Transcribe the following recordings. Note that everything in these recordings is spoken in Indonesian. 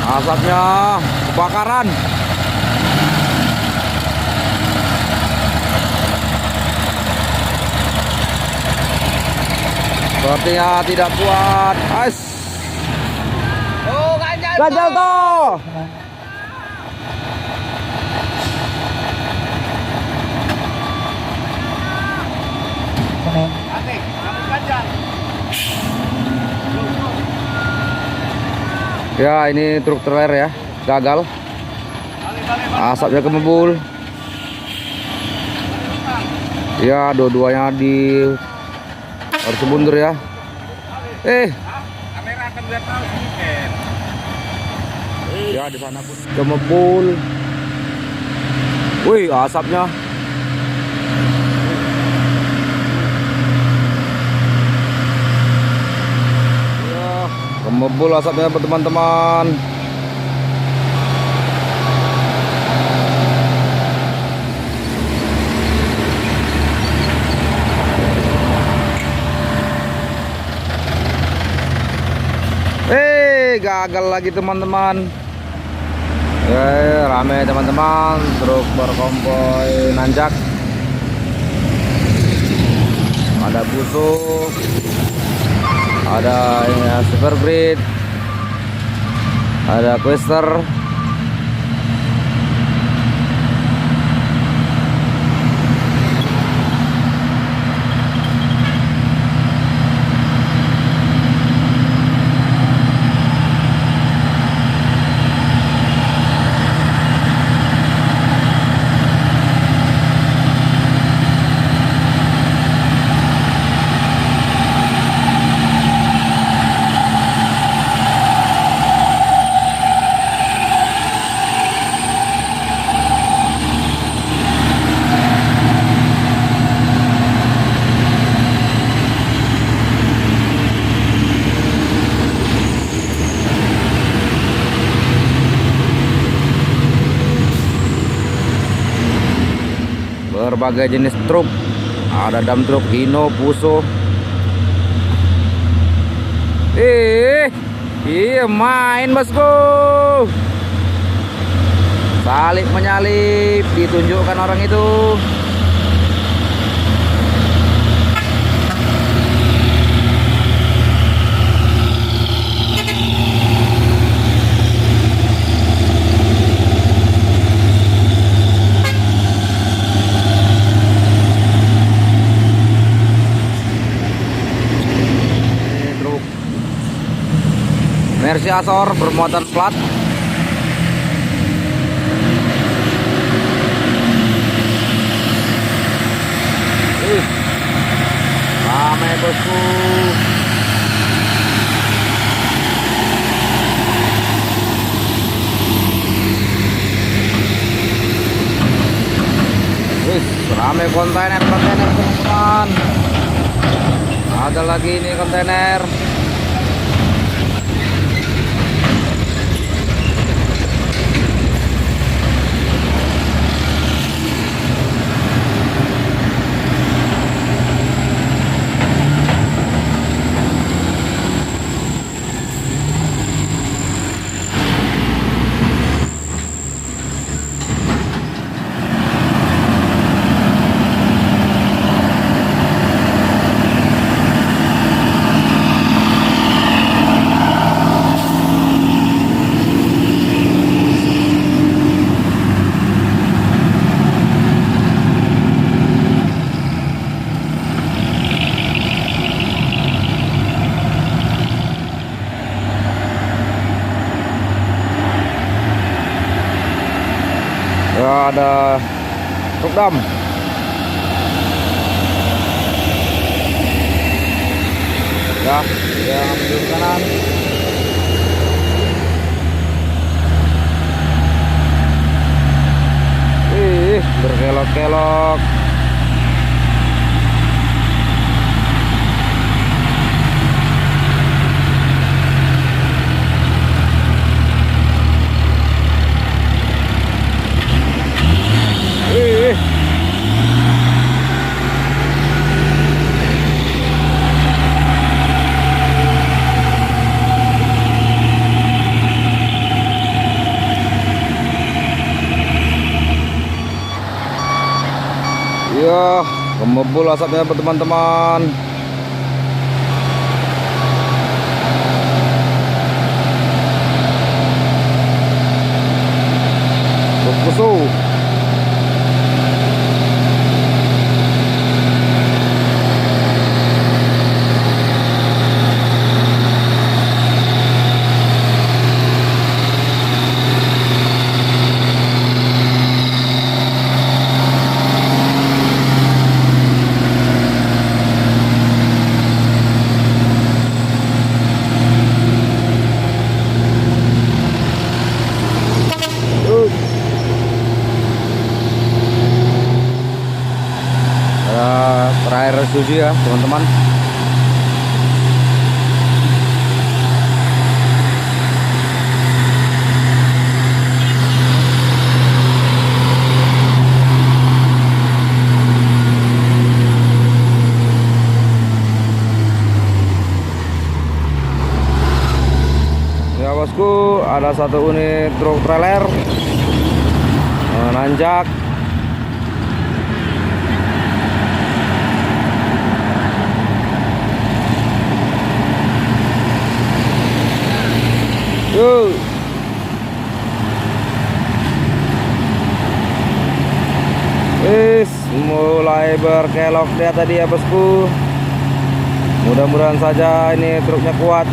Asapnya kebakaran. Sepertinya tidak kuat. Ais. Oh, ganjal Ganjal toh. Asik, kamu ganjal. Ya, ini truk trailer ya, gagal. Asapnya kemebul. Ya, dua-duanya di harus mundur ya. Kamera akan lihat tahu sedikit. Ya, di sana pun kemebul. Wih, asapnya. Ya, kemebul asapnya teman-teman. Gagal lagi teman-teman. Rame teman-teman, truk berkonvoy nanjak. Ada busuk, ada ya, super grid, ada twister. Berbagai jenis truk, ada dump truk, Hino, Fuso. Iya main bosku. Salip menyalip, ditunjukkan orang itu. Mercy Azor bermuatan plat. Ramai bosku. Ramai kontainer teman-teman. Ada lagi ini kontainer. Ya, ada truk dam. Ya, yang ambil kanan. Berkelok-kelok. Ngebul asapnya teman-teman. Kusu. Terakhir suju ya teman-teman. Ya bosku, ada satu unit truk trailer nanjak. Yuk. Mulai berkelok dia tadi ya bosku. Mudah-mudahan saja ini truknya kuat.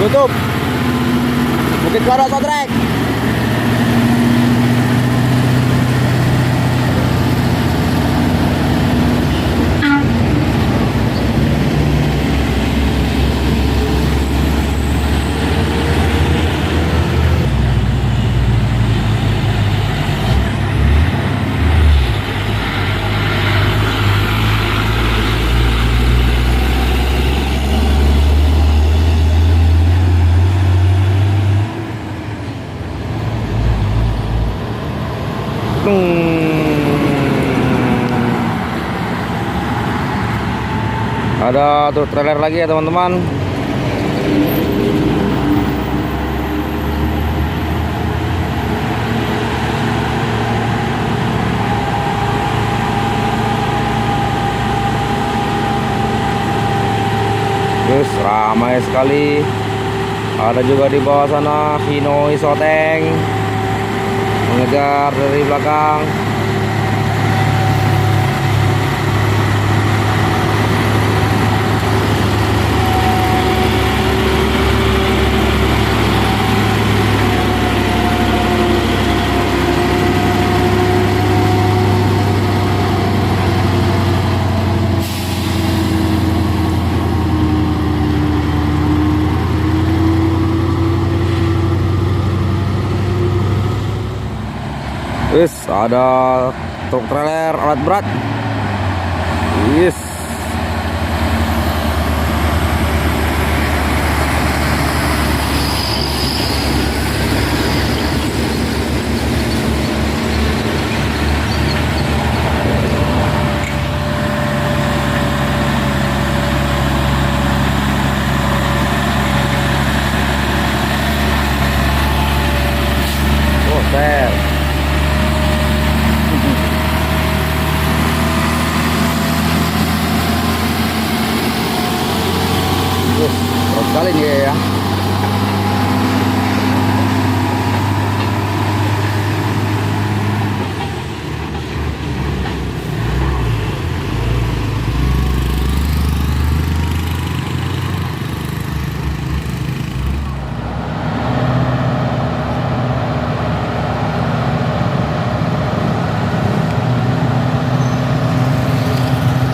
Tutup. Bukit Karo Sotrek. Ada truk trailer lagi ya teman-teman. Terus ramai sekali. Ada juga di bawah sana Hino Isoteng mengejar dari belakang. Wis, ada truk trailer alat berat. Wis. Oh, ser. Terus sekali nih ya.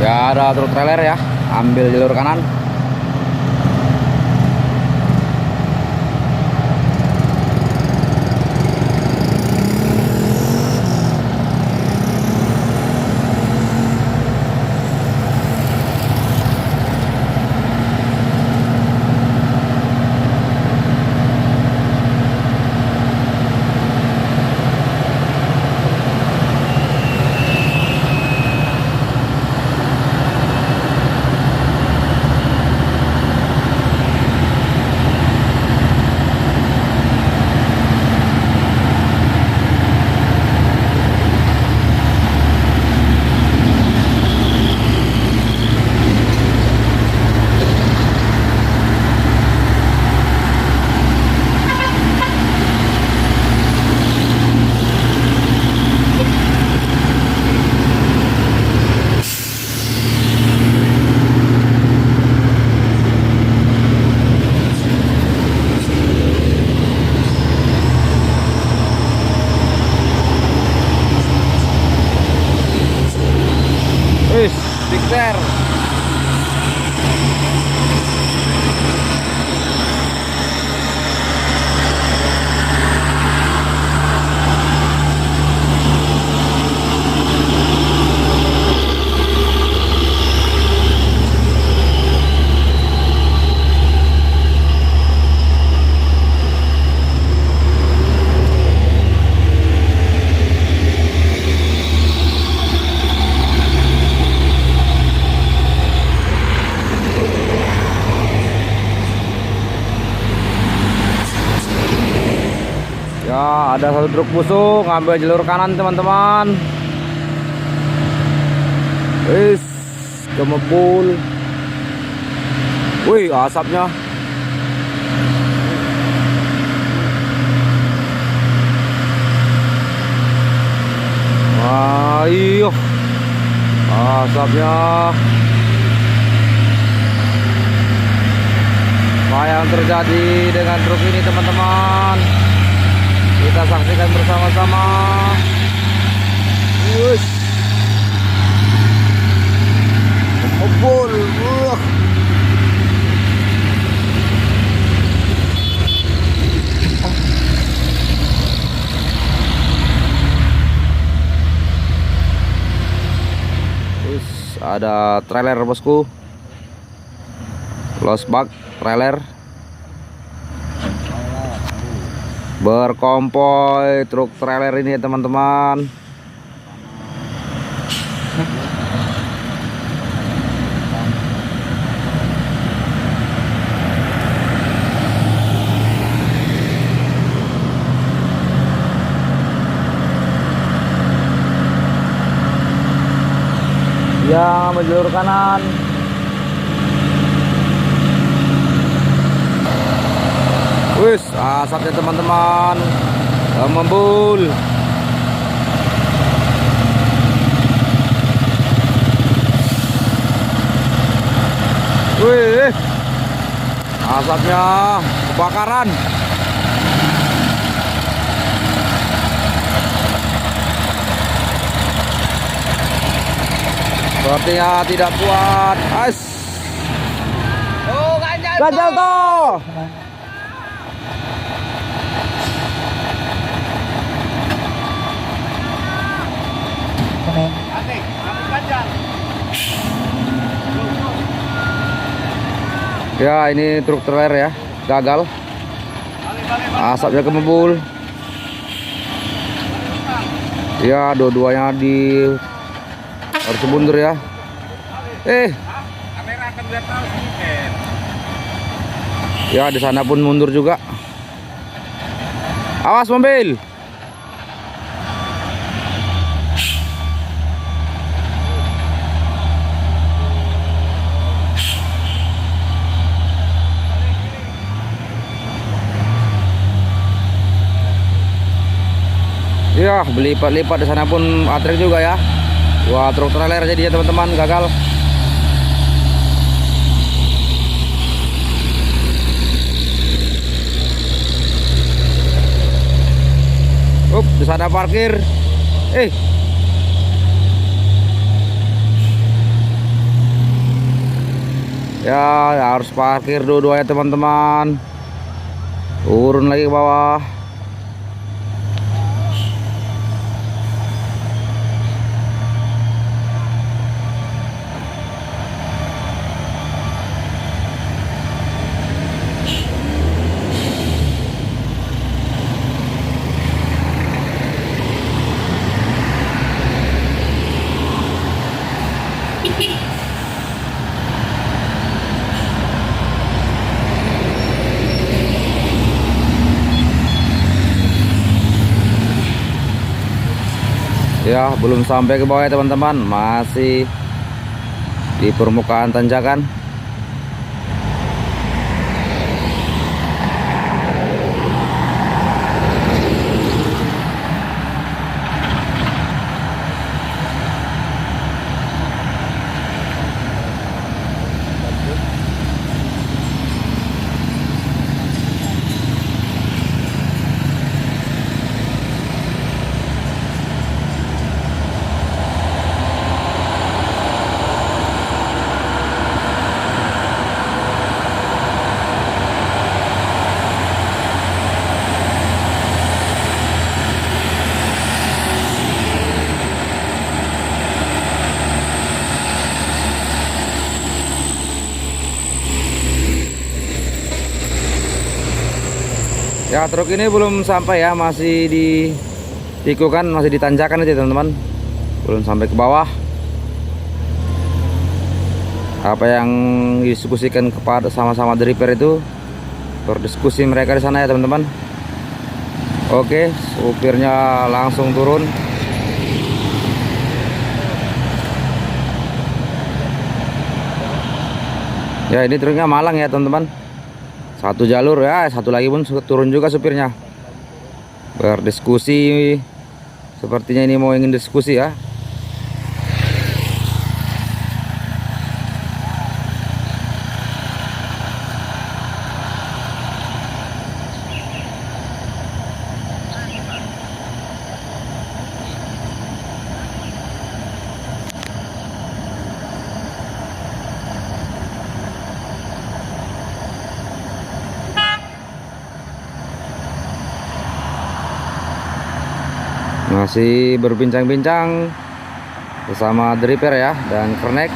Ya ada truk trailer ya, ambil jalur kanan. geser. Ya, ada satu truk busuk ngambil jalur kanan teman-teman. Wis, kemebul. Wih, asapnya. Wah, iya. Asapnya. Apa yang terjadi dengan truk ini teman-teman? Kita saksikan bersama-sama. Wush. Ngebul. Ada trailer bosku. Lost bag trailer. Berkonvoy truk trailer ini ya teman-teman. Yang menjalur kanan. Wis, asapnya teman-teman membul. Wih, asapnya kebakaran. Sepertinya tidak kuat. As. Oh, ganjal. Ganjal toh. Aneh, kamu ganjal. Ya, ini truk trailer ya, gagal. Balik. Asapnya kemebul. Ya, dua-duanya harus mundur ya. Kamera akan lihat tahu sih, Ken. Ya, di sana pun mundur juga. Awas mobil. Ya, berlipat-lipat di sana pun antrek juga ya. Wah, truk trailer jadinya teman-teman gagal. Di sana parkir. Ya, harus parkir dua-duanya teman-teman. Turun lagi ke bawah. Ya, belum sampai ke bawah ya teman-teman, masih di permukaan tanjakan. Ya, truk ini belum sampai ya, masih di tikukan, masih ditanjakan itu teman-teman. Belum sampai ke bawah. Apa yang didiskusikan kepada sama-sama driver itu berdiskusi mereka di sana ya teman-teman. Oke, supirnya langsung turun. Ya, ini truknya malang ya teman-teman. Satu jalur ya, satu lagi pun turun juga supirnya. Berdiskusi, sepertinya ini mau ingin diskusi ya. Masih berbincang-bincang bersama driver ya dan kernek.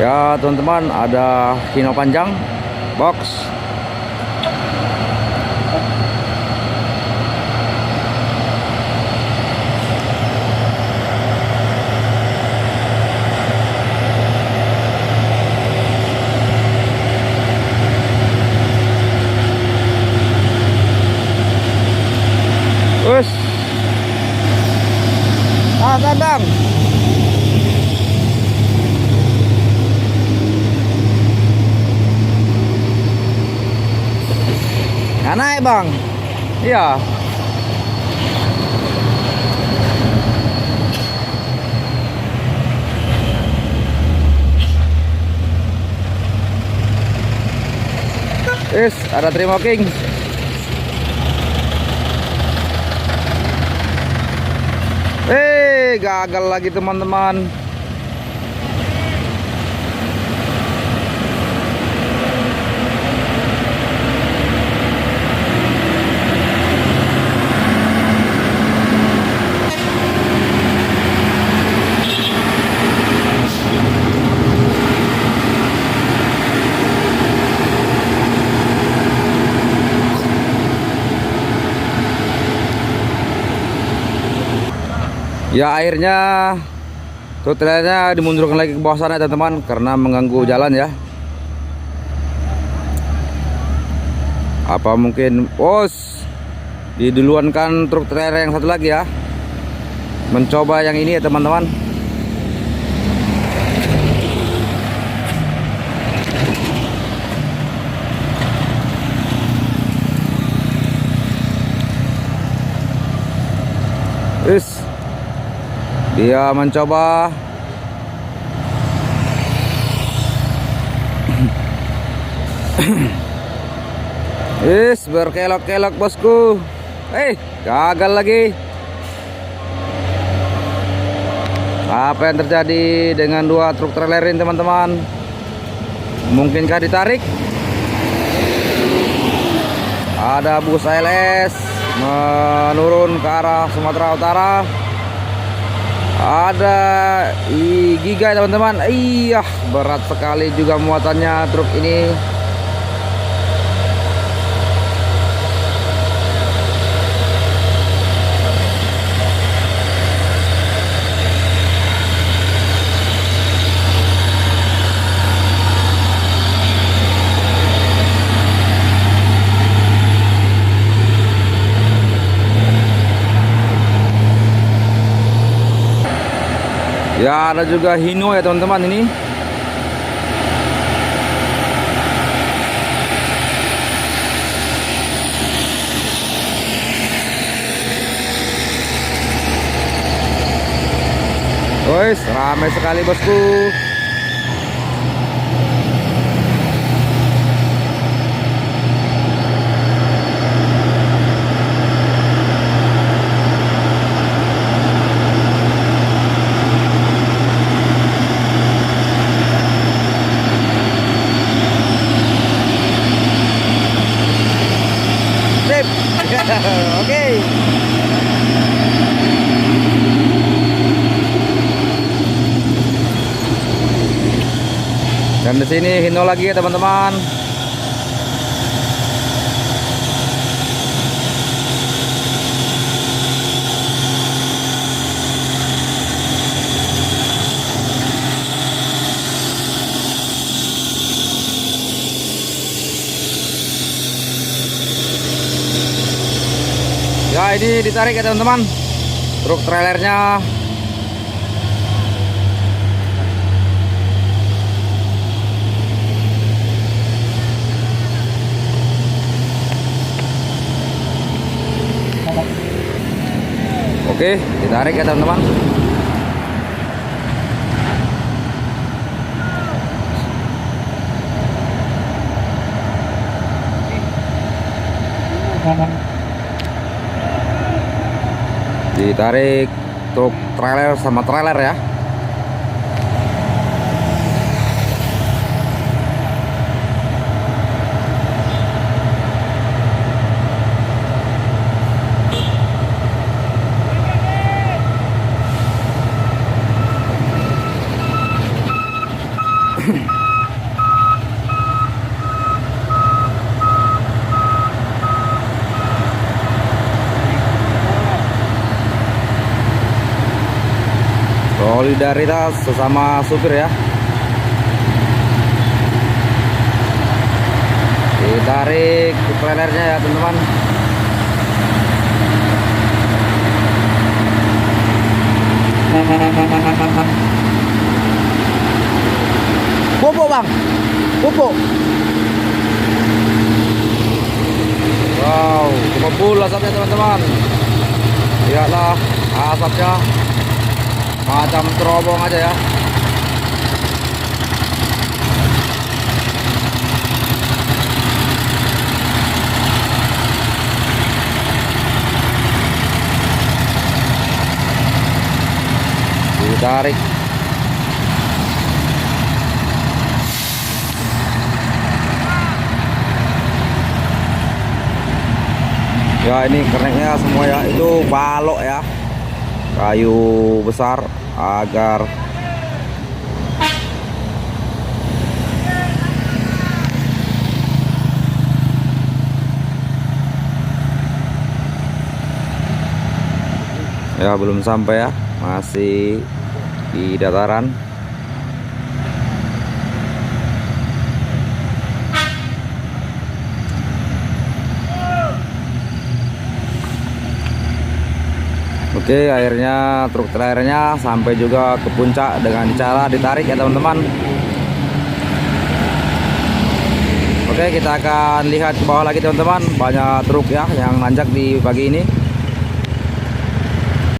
Ya teman-teman, ada Hino panjang box. Wes. Kadang. Naik bang. Iya. Ada Trimo King. Gagal lagi teman-teman. Ya, akhirnya truk trailernya dimundurkan lagi ke bawah sana teman-teman, karena mengganggu jalan ya. Apa mungkin diduluankan truk trailer yang satu lagi ya, mencoba yang ini ya teman-teman. Dia mencoba. Berkelok-kelok bosku. Gagal lagi. Apa yang terjadi dengan dua truk trailer ini teman-teman? Mungkinkah ditarik? Ada bus ALS menurun ke arah Sumatera Utara. Ada Giga teman-teman. Iya, berat sekali juga muatannya truk ini. Ya, ada juga Hino ya teman-teman ini. Ramai sekali bosku. Oke. Dan di sini Hino lagi ya teman-teman. Ya, ini ditarik ya teman-teman. Truk trailernya. Oke, ditarik ya teman-teman. Ditarik truk trailer sama trailer ya. Solidaritas sesama supir ya. Ditarik trailernya ya teman-teman. Pupuk bang, pupuk. Wow, kebul asapnya teman-teman. Lihatlah asapnya. Macam terobong aja ya. Ditarik. Ya, ini kerennya semua ya, itu balok ya, kayu besar agar ya belum sampai ya, masih di dataran. Oke, akhirnya truk trailernya sampai juga ke puncak dengan cara ditarik ya teman-teman. Oke, kita akan lihat ke bawah lagi teman-teman. Banyak truk ya yang nanjak di pagi ini.